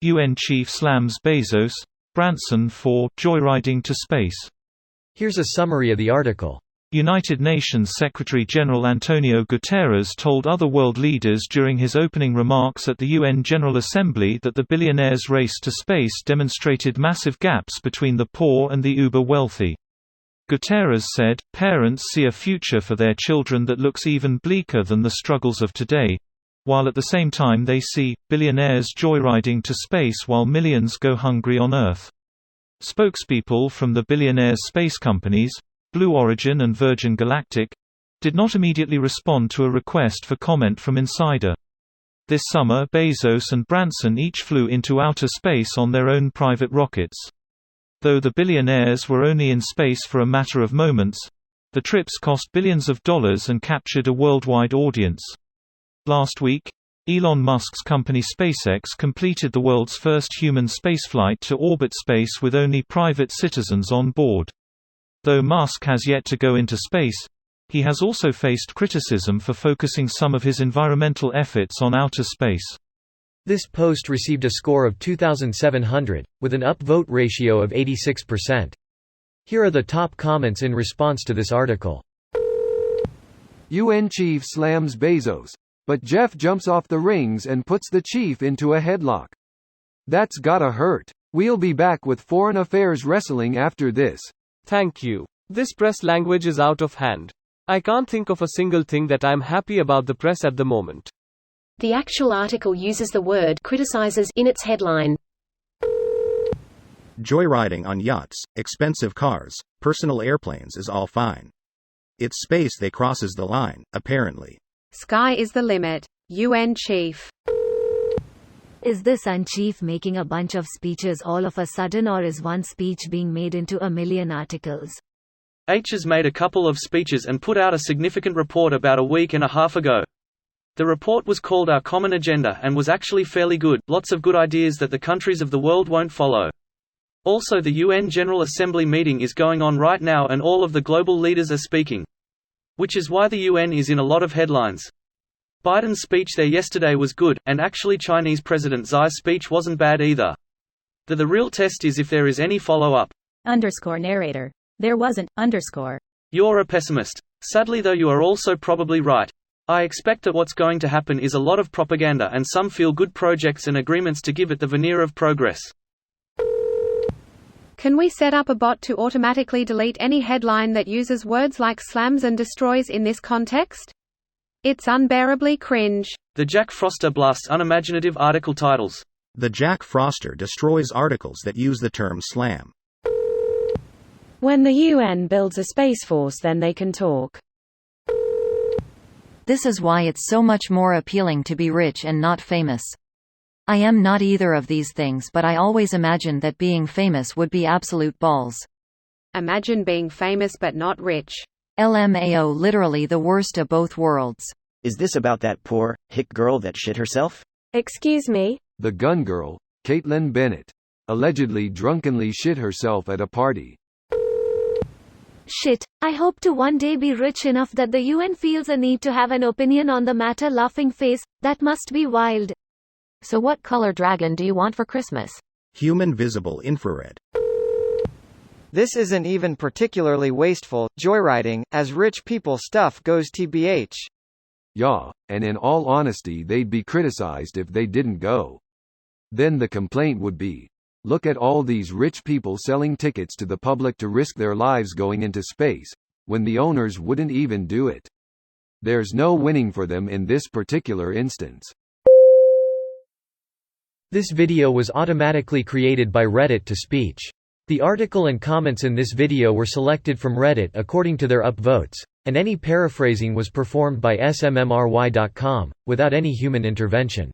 UN chief slams Bezos, Branson for "joyriding to space". Here's a summary of the article. United Nations Secretary-General Antonio Guterres told other world leaders during his opening remarks at the UN General Assembly that the billionaires' race to space demonstrated massive gaps between the poor and the uber-wealthy. Guterres said, "Parents see a future for their children that looks even bleaker than the struggles of today, while at the same time they see billionaires joyriding to space while millions go hungry on Earth." Spokespeople from the billionaires' space companies, Blue Origin and Virgin Galactic, did not immediately respond to a request for comment from Insider. This summer Bezos and Branson each flew into outer space on their own private rockets. Though the billionaires were only in space for a matter of moments, the trips cost billions of dollars and captured a worldwide audience. Last week, Elon Musk's company SpaceX completed the world's first human spaceflight to orbit space with only private citizens on board. Though Musk has yet to go into space, he has also faced criticism for focusing some of his environmental efforts on outer space. This post received a score of 2,700, with an upvote ratio of 86%. Here are the top comments in response to this article. UN chief slams Bezos, but Jeff jumps off the rings and puts the chief into a headlock. That's gotta hurt. We'll be back with foreign affairs wrestling after this. Thank you. This press language is out of hand. I can't think of a single thing that I'm happy about the press at the moment. The actual article uses the word criticizes in its headline. Joyriding on yachts, expensive cars, personal airplanes is all fine. It's space they crosses the line, apparently. Sky is the limit. UN chief. Is the Sun chief making a bunch of speeches all of a sudden, or is one speech being made into a million articles? H has made a couple of speeches and put out a significant report about a week and a half ago. The report was called Our Common Agenda and was actually fairly good, lots of good ideas that the countries of the world won't follow. Also, the UN General Assembly meeting is going on right now and all of the global leaders are speaking. Which is why the UN is in a lot of headlines. Biden's speech there yesterday was good, and actually Chinese President Xi's speech wasn't bad either. The real test is if there is any follow-up. _narrator. There wasn't. _ You're a pessimist. Sadly though, you are also probably right. I expect that what's going to happen is a lot of propaganda and some feel-good projects and agreements to give it the veneer of progress. Can we set up a bot to automatically delete any headline that uses words like slams and destroys in this context? It's unbearably cringe. The Jack Froster blasts unimaginative article titles. The Jack Froster destroys articles that use the term slam. When the UN builds a space force, then they can talk. This is why it's so much more appealing to be rich and not famous. I am not either of these things, but I always imagined that being famous would be absolute balls. Imagine being famous but not rich. LMAO, literally the worst of both worlds. Is this about that poor, hick girl that shit herself? Excuse me? The gun girl, Caitlin Bennett, allegedly drunkenly shit herself at a party. Shit, I hope to one day be rich enough that the UN feels a need to have an opinion on the matter. Laughing face, that must be wild. So what color dragon do you want for Christmas? Human visible infrared. This isn't even particularly wasteful, joyriding, as rich people stuff goes tbh. Yeah, and in all honesty they'd be criticized if they didn't go. Then the complaint would be, look at all these rich people selling tickets to the public to risk their lives going into space, when the owners wouldn't even do it. There's no winning for them in this particular instance. This video was automatically created by Reddit to speech. The article and comments in this video were selected from Reddit according to their upvotes, and any paraphrasing was performed by smmry.com, without any human intervention.